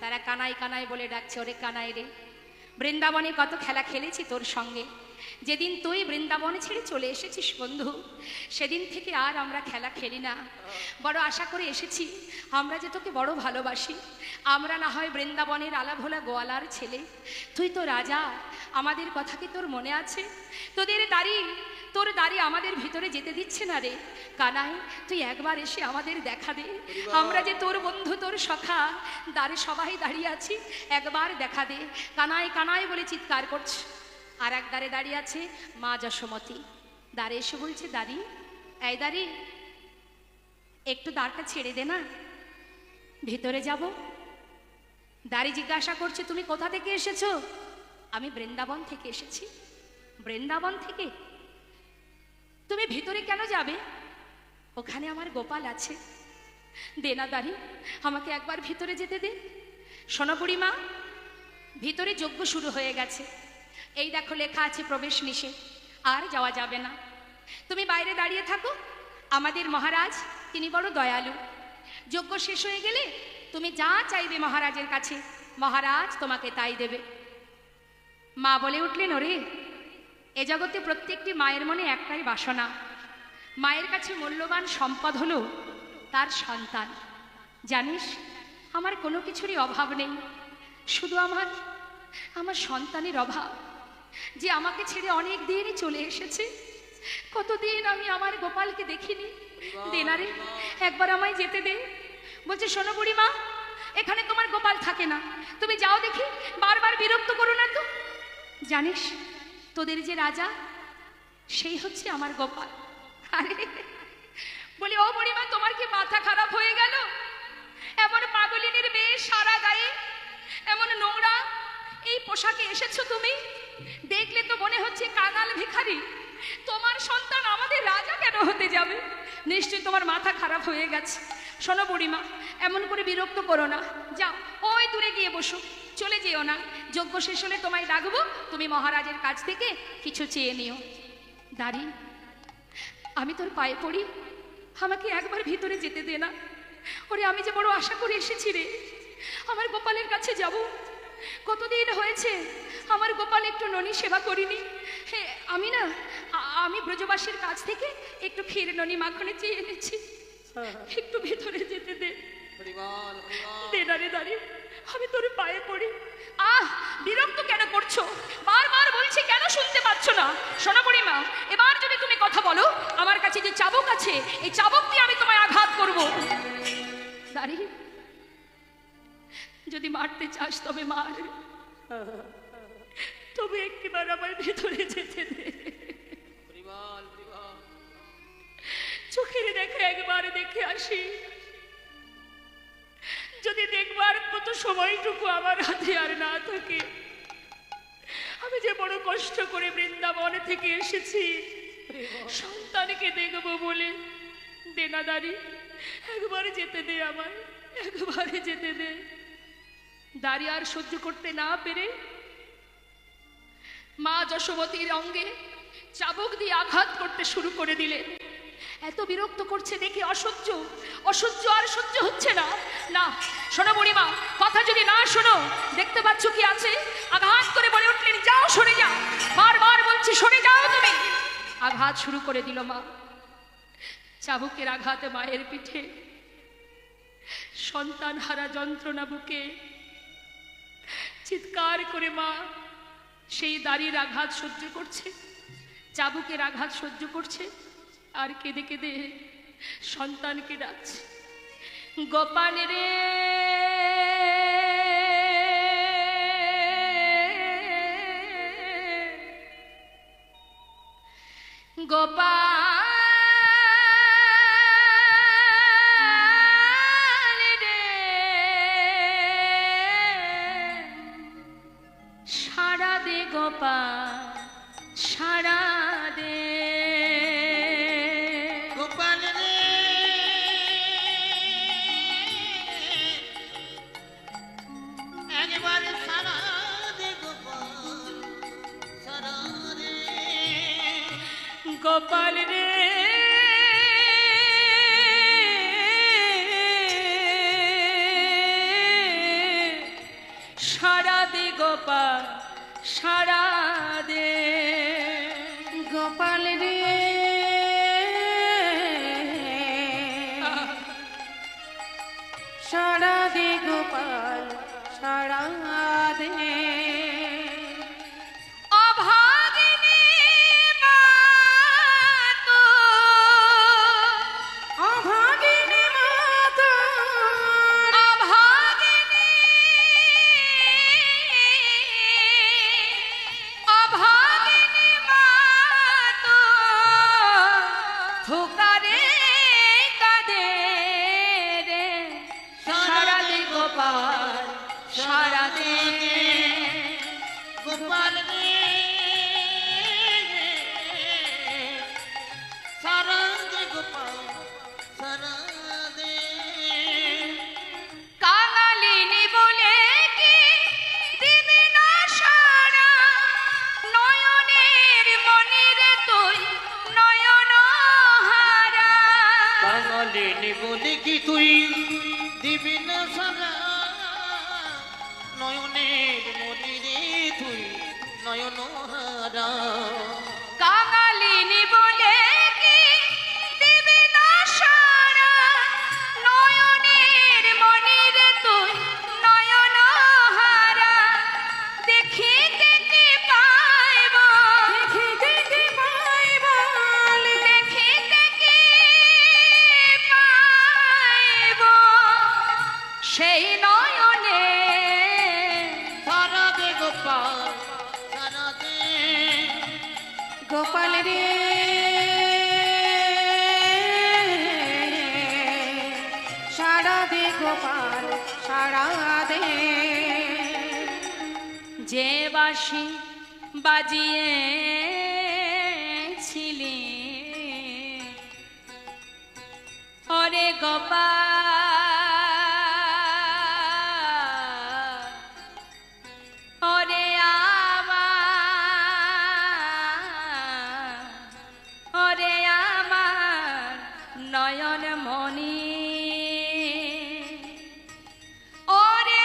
তারা কানাই কানাই বলে ডাকছে, ওরে কানাই রে, বৃন্দাবনে কত খেলা খেলেছি তোর সঙ্গে, যেদিন তুই বৃন্দাবন ছেড়ে চলে এসেছিস বন্ধু, সেদিন থেকে আর আমরা খেলা খেলি না। বড় আশা করে এসেছি আমরা যে তোকে বড় ভালোবাসি। আমরা না হয় বৃন্দাবনের আলাভোলা গোয়ালার ছেলে, তুই তো রাজা, আমাদের কথা কি তোর মনে আছে? তোর দাড়ি আমাদের ভিতরে যেতে দিচ্ছে না রে কানাই, তুই একবার এসে আমাদের দেখা দে। আমরা যে তোর বন্ধু, তোর সখা, দাঁড়ে সবাই দাঁড়িয়ে আছি, একবার দেখা দে। কানাই কানাই বলে চিৎকার করছে। আর এক দাঁড়ে দাঁড়িয়ে আছে মা যশোমতী। দাঁড়ে এসে বলছে, দাঁড়ি, এই দাঁড়ি, একটু দাঁড়টা ছেড়ে দে না, ভিতরে যাব। দাঁড়ি জিজ্ঞাসা করছে, তুমি কোথা থেকে এসেছো? আমি বৃন্দাবন থেকে এসেছি। বৃন্দাবন থেকে? তুমি ভিতরে কেন যাবে? ওখানে আমার গোপাল আছে। দে না দাঁড়ি, আমাকে একবার ভিতরে যেতে দে। শোনো বুড়িমা, ভিতরে যজ্ঞ শুরু হয়ে গেছে, এই দেখো লেখা আছে প্রবেশ নিষেধ, আর যাওয়া যাবে না। তুমি বাইরে দাঁড়িয়ে থাকো। আমাদের মহারাজ তিনি বড় দয়ালু, যজ্ঞ শেষ হয়ে গেলে তুমি যা চাইবে মহারাজের কাছে, মহারাজ তোমাকে তাই দেবে। মা বলে উঠলেন, ওরে, এ জগতে প্রত্যেকটি মায়ের মনে একটাই বাসনা, মায়ের কাছে মূল্যবান সম্পদ হলো তার সন্তান। জানিস, আমার কোনো কিছুরই অভাব নেই, শুধু আমার সন্তানের অভাব, যে আমাকে ছেড়ে অনেক দিনই চলে এসেছে। কতদিন আমি আমার গোপালকে দেখিনি। দেনারে, একবার আমায় যেতে দে। বলছে, শোনো বুড়িমা, এখানে তোমার গোপাল থাকে না, তুমি যাও দেখি, বারবার বিরক্ত করো না তো। জানিস, তোদের যে রাজা, সেই হচ্ছে আমার গোপাল। আরে বলি, ও বুড়িমা, তোমার কি মাথা খারাপ হয়ে গেল? এমন পাগলিনীর বেশ, সারা গায়ে এমন নোংরা এই পোশাকে এসেছো তুমি, দেখলে তো মনে হচ্ছে কাঙাল ভিখারি। তোমার সন্তান আমাদের রাজা কেন হতে যাবে? নিশ্চয়ই তোমার মাথা খারাপ হয়ে গেছে। শোনো বুড়িমা, এমন করে বিরক্ত করো না, যাও ওই দূরে গিয়ে বসো, চলে যেও না। যজ্ঞ শেষ হলে তোমায় ডাকবো, তুমি মহারাজের কাছ থেকে কিছু চেয়ে নিও। দাঁড়ি, আমি তোর পায়ে পড়ি, আমাকে একবার ভিতরে যেতে দে না। ওরে, আমি যে বড় আশা করে এসেছি রে, আমার গোপালের কাছে যাব। কতদিন হয়েছে আমার গোপাল একটু ননি সেবা করিনি। আমি ব্রজবাসীর কাছ থেকে একটু ক্ষীর ননি মাখনে চেয়ে এনেছি, একটু ভেতরে যেতে দে। দে না রে দাঁড়িয়ে, আমি তোর পায়ে পড়ি। বিরক্ত কেন করছো? বারবার বলছি, কেন শুনতে পাচ্ছ না? শোনো বুড়িমা, এবার যদি তুমি কথা বলো, আমার কাছে যে চাবুক আছে, এই চাবুক দিয়ে আমি তোমায় আঘাত করব। দাঁড়িয়ে, যদি মারতে চাস তবে মার, তবে একবার আমার ভেতরে যেতে দে। চোখের দেখা একবার দেখে আসি, যদি দেখবার মতো সময়টুকু আমার হাতে আর না থাকে। আমি যে বড় কষ্ট করে বৃন্দাবন থেকে এসেছি সন্তানকে দেখবো বলে। দে না দাঁড়ি, একবার যেতে দে, আমায় একবারে যেতে দে। দাঁড়িয়ে আর সহ্য করতে না পেরে মা যশোমতীর অঙ্গে চাবুক দিয়ে আঘাত করতে শুরু করে দিলেন। এত বিরক্ত করছে দেখে অসহ্য আর সহ্য হচ্ছে না। না, শোনো বুড়িমা, কথা যদি না শোনো, দেখতে পাচ্ছ কি আছে? আঘাত করে বলে উঠলেন, যাও, সরে যাও। বারবার বলছি, সরে যাও তুমি। আঘাত শুরু করে দিল মা। চাবুকের আঘাতে মায়ের পিঠে সন্তান হারা যন্ত্রণা বুকে চিৎকার করে মা সেই দাড়ির আঘাত সহ্য করছে, চাবুকের আঘাত সহ্য করছে, আর কেঁদে কেঁদে সন্তানকে ডাকছে, গোপাল রে, গোপাল রে, সারা দে গোপাল, সারা দে। গোপাল রে, একবার সারা দে গোপাল, সারা দে। গোপাল রে, সারা দে গোপাল সারা দে গোপাল রে সারা দে গোপাল সারা দে অভাগিনী মাতো অভাগিনী মাতা অভাগিনী অভাগিনী মাতো থোকারে কাঁদে রে সারা দে গোপাল সারা দে গোপাল রে সারা দে গোপাল সারা দে কাঙালিনী বলে কি দিবি না সারা নয়নের মনিরে তুই নয়ন হারা বাঙালিনী বলে কি তুই দিবি না সারা নয়নের মনিরে তুই নয়ন হারা কাঙালিনী বলে কি দিবি না সারা নয়নের মনিরে তুই নয়ন হারা দেখিতে কি পাইব দেখিতে কি পাইব দেখিতে কি পাইব সেই নয়নে সারা দে গোপাল সারা দে গোপাল রে সারা দে গোপাল সারা দে যে বাঁশি বাজিয়েছিলি ওরে গোপাল ওরে আমার নয়ন মনি ওরে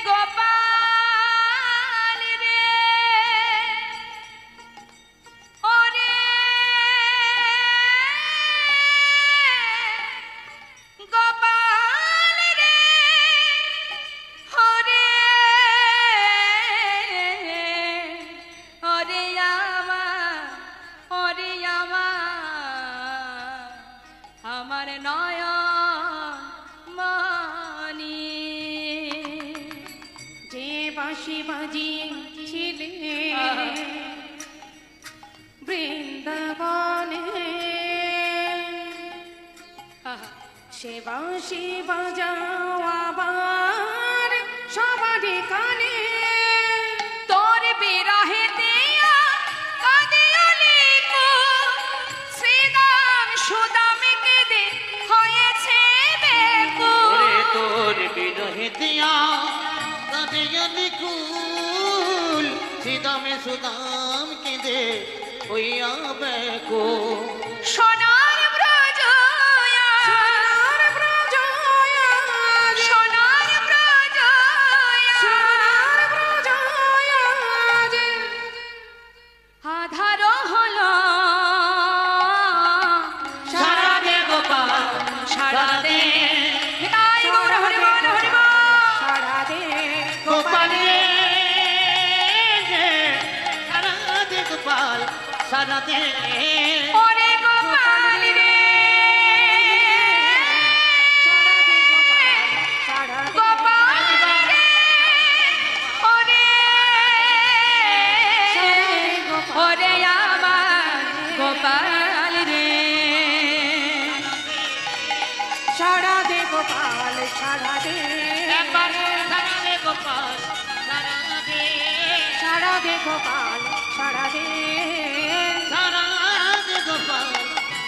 গোপাল রে ওরে গোপাল রে ওরে ওরে আমার নয়ন মনি যে বাঁশি বাজিয়েছিলে বৃন্দাবনে সে বাঁশি বাজাও আবার সবারই কানে তোর বিরহে দিয়া কাঁদিয়ালি কো শ্রীদাম সুদাম কেঁদে হয়েছে বেকুল ওরে তোর বিরহে দিয়া কাঁদিয়ালি কুল সিদামে সুদাম কেঁদে হইয়া ব্যাকুল সোনার ব্রজয়া সোনার ব্রজয়া সোনার ব্রজয়া সোনার ব্রজয়া আধার হলো সারা দে গোপাল সারা দে তাই গৌর হরি বল হরি বল। সারা দে গোপাল রে সারা দে গোপাল সারা দে ওরে গোপাল রে সারা দে গোপাল সারা দে গোপাল রে ওরে ওরে আমার গোপাল রে সারা দে গোপাল সারা দে একবার সারা দে গোপাল সারা দে সারা দে গোপাল সারা দে সারা দে গোপাল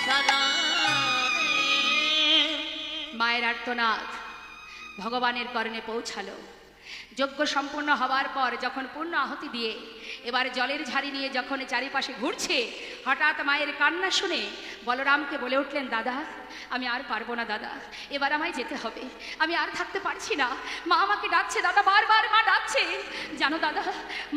সারা দে মায়ের আর্তনাদ ভগবানের করণে পৌঁছালো। যজ্ঞ সম্পূর্ণ হওয়ার পর যখন পূর্ণ আহুতি দিয়ে এবার জলের ঝাড়ি নিয়ে যখন চারিপাশে ঘুরছে, হঠাৎ মায়ের কান্না শুনে বলরামকে বলে উঠলেন, দাদা আমি আর পারবো না দাদা, এবার আমায় যেতে হবে, আমি আর থাকতে পারছি না। মা আমাকে ডাকছে দাদা, বারবার মা ডাকছে। জানো দাদা,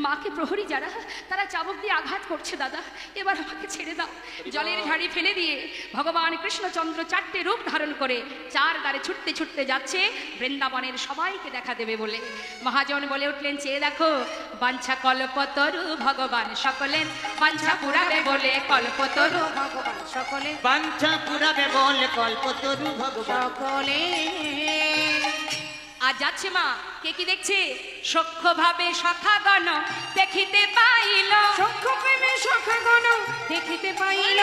মাকে প্রহরী যারা তারা চাবুক দিয়ে আঘাত করছে দাদা, এবার আমাকে ছেড়ে দাও। জলের ঝাড়ি ফেলে দিয়ে ভগবান কৃষ্ণচন্দ্র 4টে রূপ ধারণ করে 4 দ্বারে ছুটতে ছুটতে যাচ্ছে বৃন্দাবনের সবাইকে দেখা দেবে বলে। মহাজন বলে উঠলেন, চেয়ে দেখো বাঞ্ছা কল্পতরু ভগবান সকলের বাঞ্ছা পুরাবে বলে কল্পতরু ভগবান সকলে বাঞ্ছা পুরাবে বলে কল্পতরু ভগবান সকলে। আজ যাচ্ছে মা, কে কি দেখছে? সখ্য ভাবে সখাগণ দেখিতে পাইল, সখ্য প্রেমে সখাগণ দেখিতে পাইল,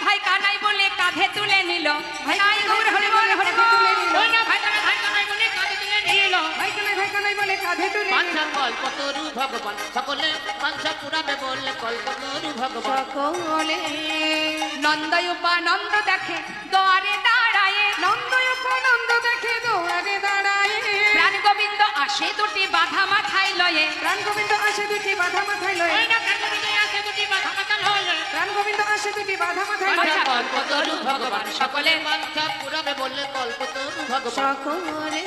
ভাই কানাই বলে কাঁধে তুলে নিল। ভাই গৌর হরি বল হরি বল। ভাই কানাই বলে কাঁধে তুলে নিল। বাঞ্ছা কল্পতরু ভগবান সকলে বাঞ্ছা পুরাবে বলে কল্পতরু ভগবান সকলে নন্দ উপানন্দ দেখে দ্বারে দাঁড়ায়, নন্দ উপনন্দ দেখে দুয়ারে দাঁড়ায়, প্রাণ গোবিন্দ আসে দুটি বাধা মাথায় লয়ে, প্রাণ গোবিন্দ আসে দুটি বাধা মাথায় লয়ে, প্রাণ গোবিন্দ আসে দুটি বাধা মাথায় লয়ে, বাঞ্ছা কল্পতরু ভগবান সকলে বাঞ্ছা পুরাবে বলে কল্পতরু ভগবান সকলে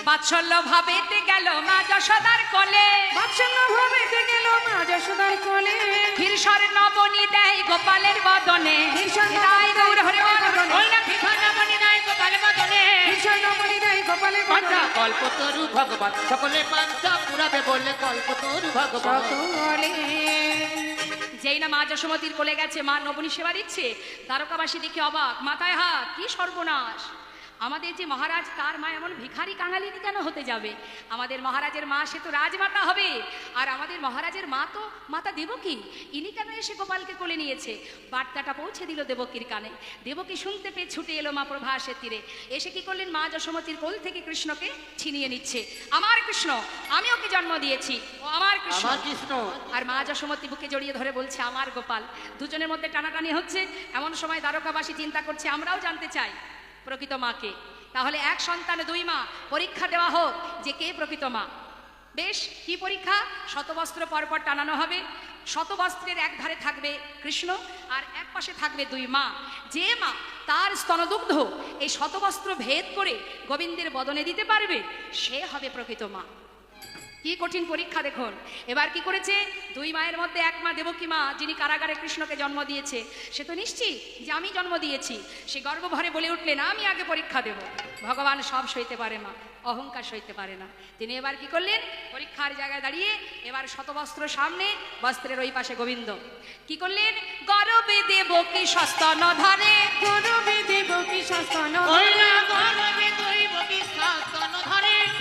বাৎসল্য ভাবেতে গেল মা যশোদার কোলে, বাৎসল্য ভাবেতে গেল মা যশোদার কোলে, ক্ষীর নবনী দেয় গোপালের বদনে। রাই গৌর হরি বল ঈশ্বর নবনী দেয় গোপালের বাঞ্ছা বদনে। কল্পতরু ভগবান সকলে বাঞ্ছা পুরাবে বলে কল্পতরু ভগবান সকলে যেই না মা যশোমতির কোলে গেছে, মা নবনী সেবা দিচ্ছে, দ্বারকাবাসী দেখে অবাক, মাথায় হাত, কি সর্বনাশ! আমাদের যে মহারাজ তার মা এমন ভিখারি কাঙালিনী কেন হতে যাবে? আমাদের মহারাজের মা সে তো রাজমাতা হবে, আর আমাদের মহারাজের মা তো মাতা দেবকী, ইনি কেন এসে গোপালকে কোলে নিয়েছে? বার্তাটা পৌঁছে দিল দেবকীর কানে। দেবকী শুনতে পেয়ে ছুটে এলো মা প্রভাসের তীরে, এসে কি করলেন? মা যশোমতির কোল থেকে কৃষ্ণকে ছিনিয়ে নিচ্ছে। আমার কৃষ্ণ, আমি ওকে জন্ম দিয়েছি, ও আমার কৃষ্ণ। আমার কৃষ্ণ আর মা যশোমতী বুকে জড়িয়ে ধরে বলছে, আমার গোপাল। দুজনের মধ্যে টানাটানি হচ্ছে। এমন সময় দ্বারকাবাসী চিন্তা করছে, আমরাও জানতে চাই প্রকৃত মাকে। তাহলে এক সন্তানে 2 মা, পরীক্ষা দেওয়া হোক যে কে প্রকৃত মা। বেশ, কি পরীক্ষা? শতবস্ত্র পরপর টানানো হবে। শতবস্ত্রের এক ধারে থাকবে কৃষ্ণ, আর এক পাশে থাকবে 2 মা। যে মা তার স্তনদুগ্ধ এই শতবস্ত্র ভেদ করে গোবিন্দের বদনে দিতে পারবে, সে হবে প্রকৃত মা। কি কঠিন পরীক্ষা দেখুন। এবার কি করেছে? 2 মায়ের মধ্যে এক মা দেবকী মা, যিনি কারাগারে কৃষ্ণকে জন্ম দিয়েছে, সে তো নিশ্চিত যে আমি জন্ম দিয়েছি। সে গর্ব ভরে বলে উঠলেন, আমি আগে পরীক্ষা দেব। ভগবান সব সইতে পারে মা, অহংকার সইতে পারে না। তিনি এবার কি করলেন? পরীক্ষার জায়গায় দাঁড়িয়ে এবার শতবস্ত্র সামনে, বস্ত্রের ওই পাশে গোবিন্দ। কি করলেন? গর্বে দেবকী সস্তন ধরে, গৌরবে দেবকী সস্তন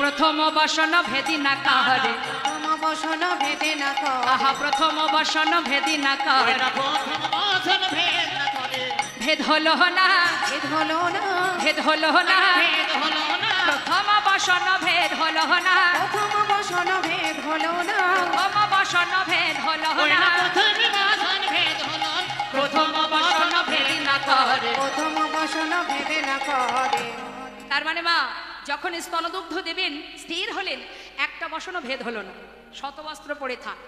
প্রথম বসন ভেদি না কাহরে, প্রথম বসন ভেদে না কর, আহা প্রথম বসন ভেদি না কাহরে, ভেদ হলো না, ভেদ হলো না, ভেদ হলো না, প্রথম বসন ভেদ হলো না, প্রথম বসন ভেদ হলো না, প্রথম বসন ভেদ হলো না, প্রথম বসন ভেদি না কাহরে। প্রথম বসন ভেদে না করে। তার মানে মা যখন স্তনদুগ্ধ দেবেন, স্থির হলেন, একটা বসনও ভেদ হলো না। শতবস্ত্র পড়ে থাক,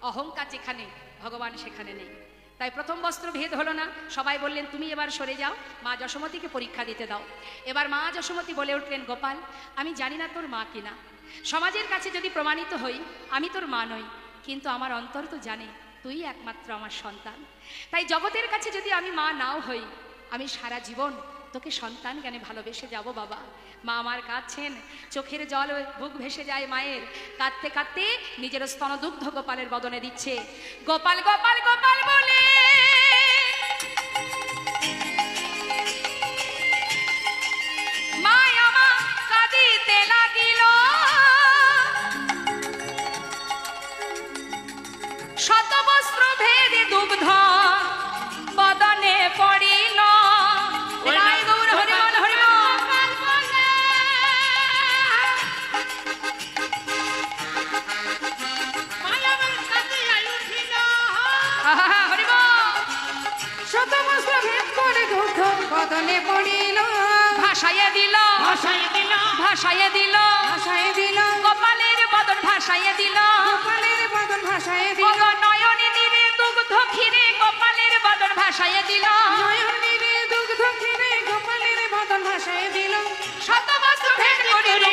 অহংকার যেখানে ভগবান সেখানে নেই। তাই প্রথম বস্ত্র ভেদ হলো না। সবাই বললেন, তুমি এবার সরে যাও, মা যশোমতীকে পরীক্ষা দিতে দাও। এবার মা যশোমতী বলে উঠলেন, গোপাল, আমি জানি না তোর মা কিনা, সমাজের কাছে যদি প্রমাণিত হই আমি তোর মা নই, কিন্তু আমার অন্তর তো জানে তুই একমাত্র আমার সন্তান। তাই জগতের কাছে যদি আমি মা নাও হই, আমি সারা জীবন তোকে সন্তান জ্ঞানে ভালোবেসে যাব বাবা। মা আমার কাঁদছেন, চোখের জল বুক ভেসে যায় মায়ের। কাঁদতে কাঁদতে নিজের স্তনদুগ্ধ গোপালের বদনে দিচ্ছে। গোপাল গোপাল গোপাল বলে মায় আমার কাঁদিতে লাগিল, শতবস্ত্র ভেদে দুগ্ধ বদনে পড়িল। রাই গৌর হরি বল হরি বল। আহা, হরি বল। শতবস্ত্র ভেদ করে দুগ্ধ বদনে পড়িল, ভাসাইয়ে দিল, ভাসাইয়ে দিল, ভাসাইয়ে দিল, ভাসায় দিল, গোপালের বদন ভাসাইয়ে দিল। গোপালের বদন ভাসায় দিল, নয়নে নীরে দুগ্ধ ক্ষীরে ভাসাইয়ে দিল, নয়নীরে দুগ্ধ ক্ষীরে গোপালের বদন ভাসায় দিল, শত বস্ত্র ভেদ করিল,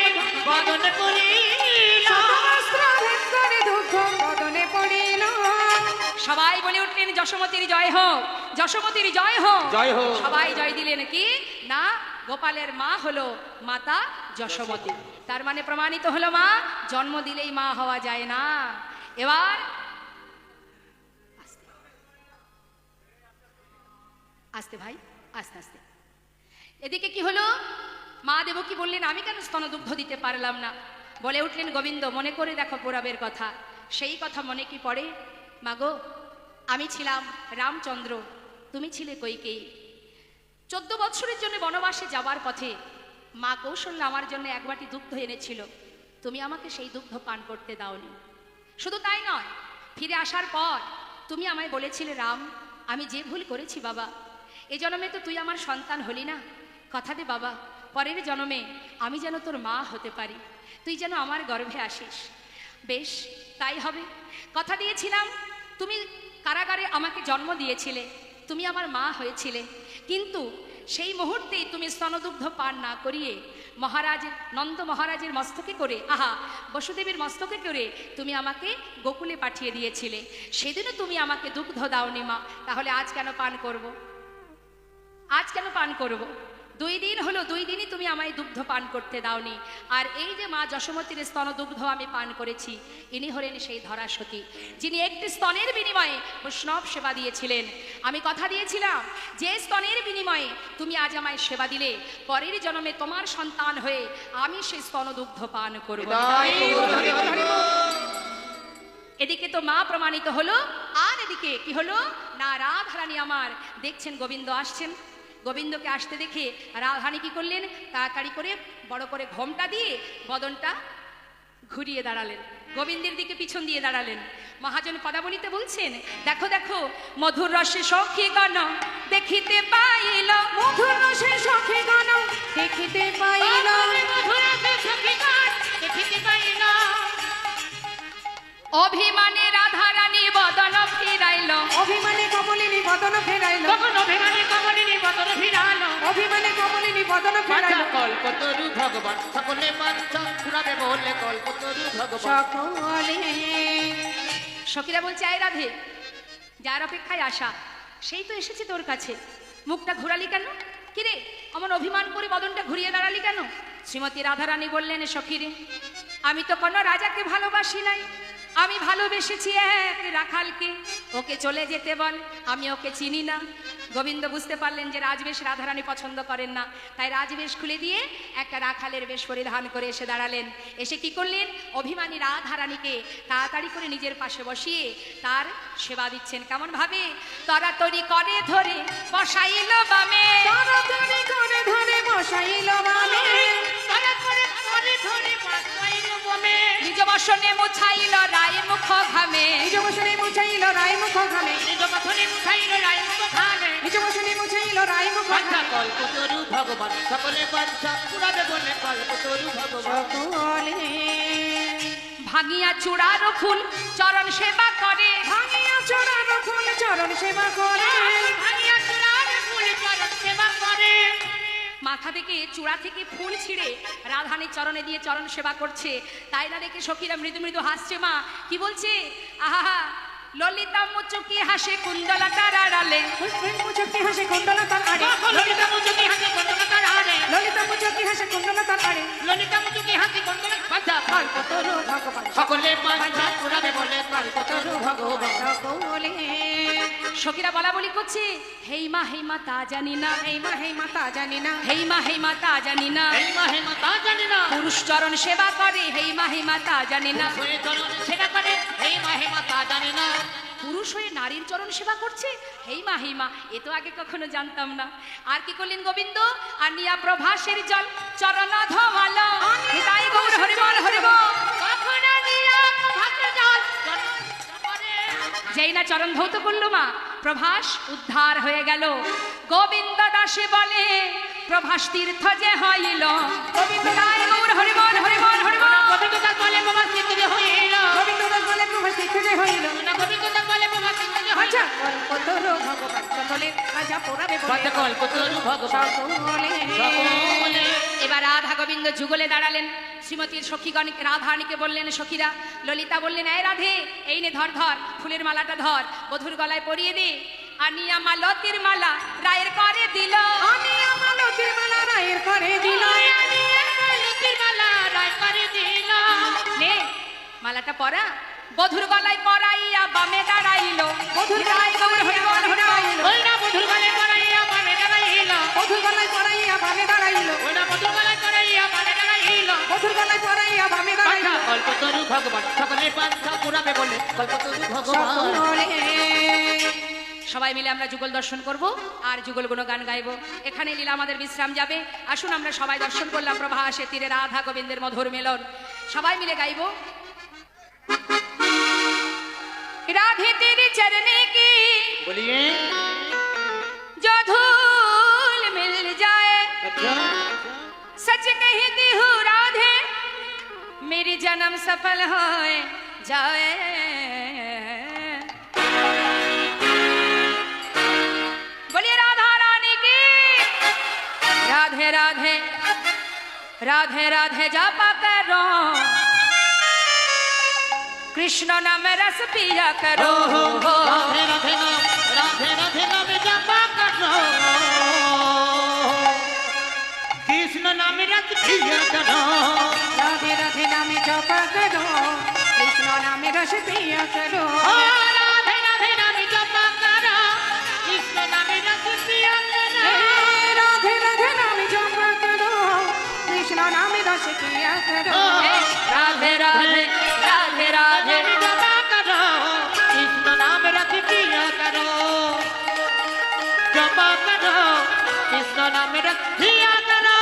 বদন করিল শতবস্ত্র ভেদ করে দুগ্ধ বদনে পড়িল। সবাই বলে উঠলেন যশোমতির জয় হোক, যশোমতির জয় হোক। জয় হোক। সবাই জয় দিলেন কি না, গোপালের মা হলো মাতা যশোমতী। তার মানে প্রমাণিত হলো মা জন্ম দিলেই মা হওয়া যায় না। এবার আস্তে আস্তে ভাই, আস্তে আস্তে। এদিকে কি হলো, মা দেবকী বললেন আমি কেন স্তনদুগ্ধ দিতে পারলাম না। বলে উঠলেন গোবিন্দ, মনে করে দেখো পূরবের কথা। সেই কথা মনে কি পড়ে? মাগো, আমি ছিলাম রামচন্দ্র, তুমি ছিলে কইকেয়ী। 14 বছরের জন্য বনবাসে যাবার পথে মা কৌশল্যা আমার জন্য এক বাটি দুগ্ধ এনেছিল, তুমি আমাকে সেই দুগ্ধ পান করতে দাওনি। শুধু তাই নয়, ফিরে আসার পর তুমি আমায় বলেছিলে রাম, আমি যে ভুল করেছি বাবা, এ জন্মে তো তুই আমার সন্তান হলি না, কথা দে বাবা পরের জন্মে আমি যেন তোর মা হতে পারি, তুই যেন আমার গর্ভে আসিস। বেশ তাই হবে, কথা দিয়েছিলাম। তুমি কারাগারে আমাকে জন্ম দিয়েছিলে, তুমি আমার মা হয়েছিলে, কিন্তু সেই মুহূর্তেই তুমি স্তনদুগ্ধ পান না করিয়ে মহারাজ নন্দ মহারাজের মস্তকে করে, আহা বসুদেবের মস্তকে করে তুমি আমাকে গোকুলে পাঠিয়ে দিয়েছিলে। সেদিনও তুমি আমাকে দুগ্ধ দাওনি মা, তাহলে আজ কেন পান করব? আজ কেন পান করব? 2 দিন হলো, 2 দিনই তুমি আমায় দুগ্ধ পান করতে দাওনি। আর এই যে মা যশোমতীর স্তন দুগ্ধ আমি পান করেছি, ইনি হলেন সেই ধরাসতী, যিনি একটি স্তনের বিনিময়ে বৈষ্ণব সেবা দিয়েছিলেন। আমি কথা দিয়েছিলাম যে স্তনের বিনিময়ে তুমি আজ আমায় সেবা দিলে, পরের জন্মে তোমার সন্তান হয়ে আমি সেই স্তন দুগ্ধ পান করব। এদিকে তো মা প্রমাণিত হলো, আর এদিকে কি হলো না, রাধারানী আমার দেখছেন গোবিন্দ আসছেন। গোবিন্দকে আসতে দেখে রাধারানী কি করলেন, তাড়াতাড়ি করে বড় করে ঘোমটা দিয়ে বদনটা ঘুরিয়ে দাঁড়ালেন, গোবিন্দের দিকে পিছন দিয়ে দাঁড়ালেন। মহাজন পদাবলিতে বলছেন, দেখো দেখো মধুর রসে সখী গণ দেখিতে পাইল, মধুর রসে সখী গণ দেখিতে পাইল, অভিমানে রাধারানী বদন ফিরাইল, অভিমানে কমলিনী বদন ফেরাইল, অভিমানে কমলিনী বদন ফিরালো, অভিমানে কমলিনী বদন ফেরাইল, কল্পতরু ভগবান সকলে বাঞ্ছা পুরাবে বলে কল্পতরু ভগবান। সকলে। সখীরা বলছে, আয় রাধে, যার অপেক্ষায় আসা সেই তো এসেছে তোর কাছে, মুখটা ঘুরালি কেন? কিরে অমন অভিমান করে বদনটা ঘুরিয়ে দাঁড়ালি কেন? শ্রীমতী রাধারানী বললেন, সখীরে আমি তো কোনো রাজাকে ভালোবাসি নাই, আমি ভালোবেসেছি এক রাখালকে, ওকে চলে যেতে বল, আমি ওকে চিনি না। গোবিন্দ বুঝতে পারলেন যে রাজবেশ রাধারানী পছন্দ করেন না, তাই রাজবেশ খুলে দিয়ে একটা রাখালের বেশ পরিধান করে এসে দাঁড়ালেন। এসে কি করলেন, অভিমানী রাধারানীকে তাড়াতাড়ি করে নিজের পাশে বসিয়ে তার সেবা দিচ্ছেন। কেমন ভাবে, তরাতরি করে ধরে বসাইল বামে, তাড়াতাড়ি করে ধরে বসাইল বামে, নিজ বসনে মুছাইল রায় মুখ ঘামে, নিজ বসনে মুছাইল রায় মুখ ঘামে, নিজ বসনে মুছাইল রায় মুখ ঘামে, কল্পতরু ভগবান সকলে বাঞ্ছা পুরাবে বলে কল্পতরু ভগবান। সকলে। ভাঙিয়া চূড়ার ফুল চরণ সেবা করে, ভাঙিয়া চড়ার ফুল চরণ সেবা করে, মাথা থেকে চূড়া থেকে ফুল ছিঁড়ে রাধারানীর চরণে দিয়ে চরণ সেবা করছে। তাই না দেখে সখীরা মৃদু মৃদু হাসছে। মা কি বলছে, আহা ললিতা মুচকি হাসে কুণ্ডলা তার আড়ালে, মুচকি হাসে কুণ্ডলা তার আড়ে, ললিতা মুচকি হাসি কন্দনা তার আড়ে, ললিতা মুচকি হাসে কুণ্ডলা তার আড়ে, ললিতা মুচকি হাসি কন্দনা বাঞ্ছা কল্পতরু ভগবান সকলে বাঞ্ছা পুরাবে বলে কল্পতরু ভগবান। সকলে। সখীরা বলা বলি করছে, হেই মা তা জানি না, এই মা হে মাতা জানি না, হেই মা তা জানি না, এই মাহেমা তা জানি না, পুরুষ চরণ সেবা করে, হেই মা তা জানি না, হয়ে চরণ সেবা করে, এই মাহেমা তা জানি না, পুরুষ হয়ে নারীর চরণ সেবা করছে, হেই মা এ তো আগে কখনো জানতাম না। আর কি করলেন গোবিন্দ, আর নিয়া প্রভাসের জল চরণ ধোয়ালো, তাই গৌর হরিবল হরিবল, কখনো দিয়া প্রভাসের জল যেই না চরণ ধৌত করলো মা, প্রভাস উদ্ধার হয়ে গেল। গোবিন্দ পলাশে বলে প্রভাস তীর্থ যে হইল গায় গৌর হরিবল হরিবল হরিবল কবিতা বলে প্রভাস তীর্থ যে হইল গোবিন্দদাস বলে প্রভাস তীর্থ যে হইল কবিতা বলে প্রভাস তীর্থ যে হইল আচ্ছা কল্পতরু ভগবান সকলে রাজা পোড়াবে বলে কল্পতরু ভগবান সকলে সকলে। এবার রাধা গোবিন্দ যুগলে দাঁড়ালেন। শ্রীমতীর সখীগণ রাধারানীকে বললেন সখীরা, ললিতা বললেন এই রাধে এই নে ধর ধর ফুলের মালাটা ধর, বধুর গলায় পরিয়ে দে। আনিয়া মালতির মালা রায়ের করে দিল, আমি আমার লতির মালা রায়ের করে দিল লতির মালা রায় করে দিল। নে মালাটা পরা, বধুর গলায় পরাইয়া বামে দাঁড়াইল। বধুর গায় গৌর হরিবল হরিবল। ওই না বধুর গলায় পরাইয়া পাবে দাঁড়াইল বধুর গলায় পরাইয়া ভাবে দাঁড়াইল ওই না বধুর গলায় পরাইয়া পাবে দাঁড়াইল। বধুর গলায় পরাইয়া ভাবে দাঁড়াইল কল্পতরু ভগবান সকলে পান্থা পুরাবে বলে কল্পতরু ভগবান। সকলে সবাই মিলে আমরা যুগল দর্শন করব আর যুগল গুণগান গাইব। এখানে লীলা আমাদের বিশ্রাম যাবে। আসুন আমরা সবাই দর্শন করলাম প্রভাসে তীরে রাধা গোবিন্দের মধুর মিলন। সবাই মিলে গাইব। राधे तेरे चरने की बोलिए जो धूल मिल जाए, अच्छा सच कहती हूँ राधे मेरी जन्म सफल हो जाए। बोलिए राधा रानी की राधे राधे राधे राधे जापा करो, कृष्ण नाम रस पिया करो। राधे राधे नाम राधे राधे नाम जपा करो, कृष्ण नाम रस पिया करो। राधे राधे नामे जप करो, कृष्ण नामे रस पिया करो। ओ राधे राधे नाम जपा करो, कृष्ण नाम रस पिया करो। राधे राधे नामे जप करो, कृष्ण नामे रस पिया करो। राधे राधे राधे राधे जपा करो, कृष्ण नाम रस पिया करो। जपा करो, कृष्ण नाम रस पिया करो।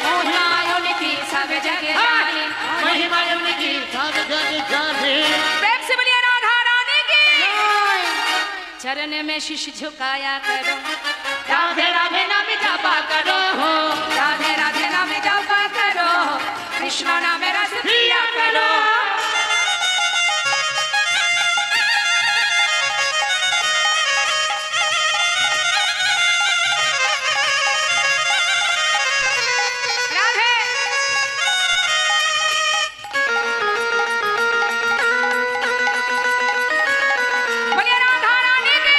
मोहनायों की सब जगह जाने। प्रेम से बोलिए राधा रानी की चरण में शीश झुकाया करो, राधे राधे नाम जपा करो, राधे राधे नाम जपा करो, कृष्ण नाम रस पिया करो। राधे बोलिए राधा रानी की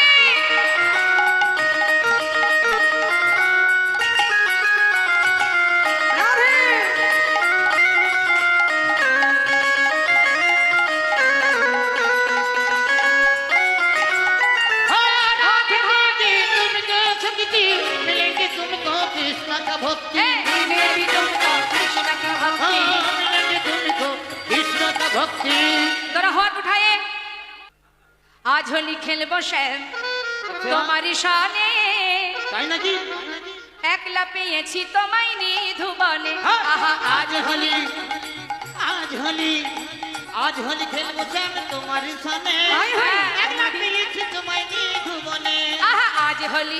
राधे मिलेंगे तुमको कृष्ण का भक्ति, मिले भी तुमको कृष्ण का भक्ति। मिलेंगे तुमको कृष्ण का भक्ति। তোরা হাত উঠায়ে আজ হোলি খেলবো শ্যাম তোমারই শানে, তাই নাকি? একলা পেয়েছি তোমায় নিধুবনে। আহা আজ হোলি আজ হোলি আজ হোলি খেলবো শ্যাম তোমার সামনে, হায় হায়। একলা পেয়েছি তোমায় নিধুবনে। আহা আজ হোলি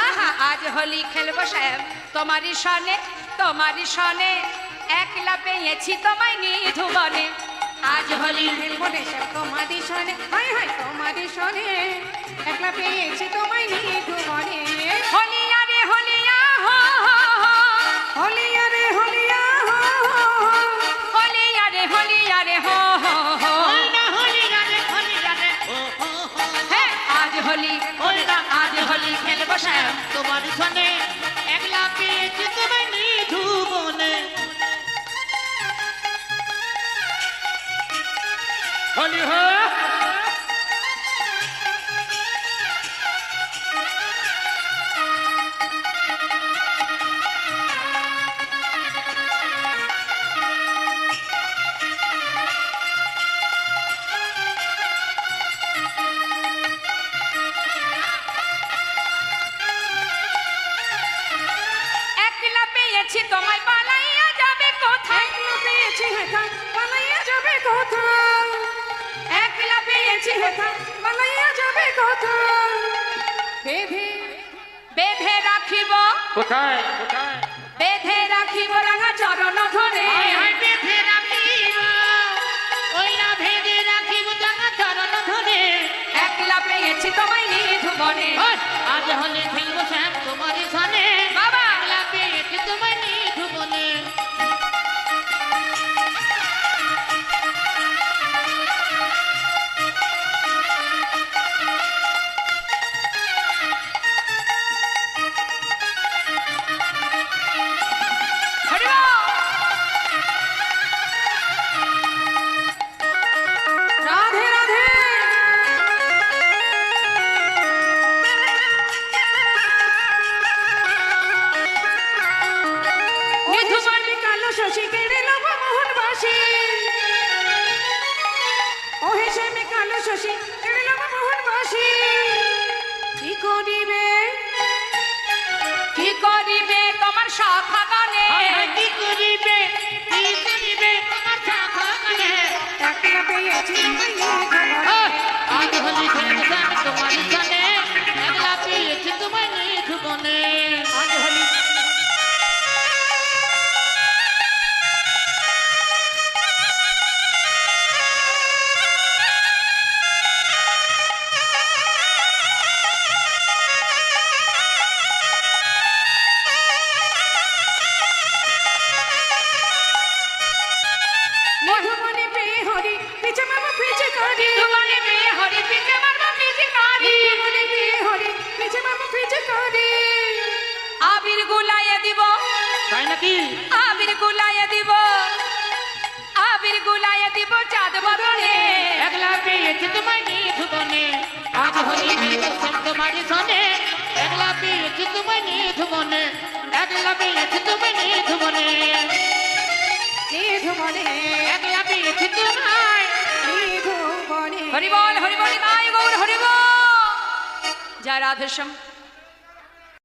আহা আজ হোলি খেলবো শ্যাম তোমারই শানে, তোমারই শানে একলা পেয়েছি তোমায় নিধুবনে। আজ হোলি খেলবো দেশে তোমাদের সনে, হায় হায় তোমাদের সনে, একলা পেয়েছি তোমায় নিয়ে ঘুমনে। হোলিয়া রে হোলিয়া হো হো হো, হলিয়া রে হলিয়া হো হো হো। হোলিয়া রে হোলিয়া রে হো হো হো। ওই না হোলি গানে ও হো হো। হ্যাঁ আজ হোলি আজ হোলি খেলবো শ্যাম তোমার সামনে একলা পেয়েছি তোমায় নিধুবনে। হোলি হো পেয়েছি তোমায় পালাইয়া যাবে কোথায় একলা পেয়েছি হেথা পালাইয়া যাবে কোথায় একলা পেয়েছি হেথা পালাইয়া যাবে কোথায় বেঁধে বেঁধে রাখিব কোথায় কোথায় বেঁধে রাখিব রাঙা চরণ ধরে বেঁধে রাখিব ওই না ভেদে রাখিব জানা চরণ ধরে একলা পেয়েছি তোমায় নিধু বনে আজ হলে খেলবো শ্যাম তোমার সনে বাবা একলা পেয়েছি তোমায় নিধু বনে হরি বল। রাধে রাধে মধুবনে কালো শশী কেড়ে লব মোহনবাসী ও হেসে মে কালো শশী কেড়ে লব মোহনবাসী কি করিবে কি করিবে তোমার সখা গানে কি করিবে তোমার শাখা গানে একলা পেয়েছি তোমায় নিধু আজ হলে খেলবো শ্যাম তোমার সনে একলা পেয়েছি তোমায় নিধু বনে আজ হলি মধুবনে পেয়ে হরি পিছে মামা পিছে কারি মধুবনে পেয়ে হরি পিছে মারবো পিচকারি মধুবনে পেয়ে হরি পিছে মামা পিছে কারি আবির গুলাইয়া দিব তাই নাকি আবির গুলাইয়া দিব আবির গুলাইয়া দিব চাঁদ বদনে একলা পেয়েছি তোমায় নিধু বনে আজ হলি খেলবো শ্যাম তোমার সনে একলা পেয়েছি তোমায় নিধু বনে একলা পেয়েছি তোমায় নিধু বনে নিধু বনে একলা পেয়েছি তোমায় নিধু বনে হরি বল গায় গৌর হরি বল। জয় রাধেশ্যাম।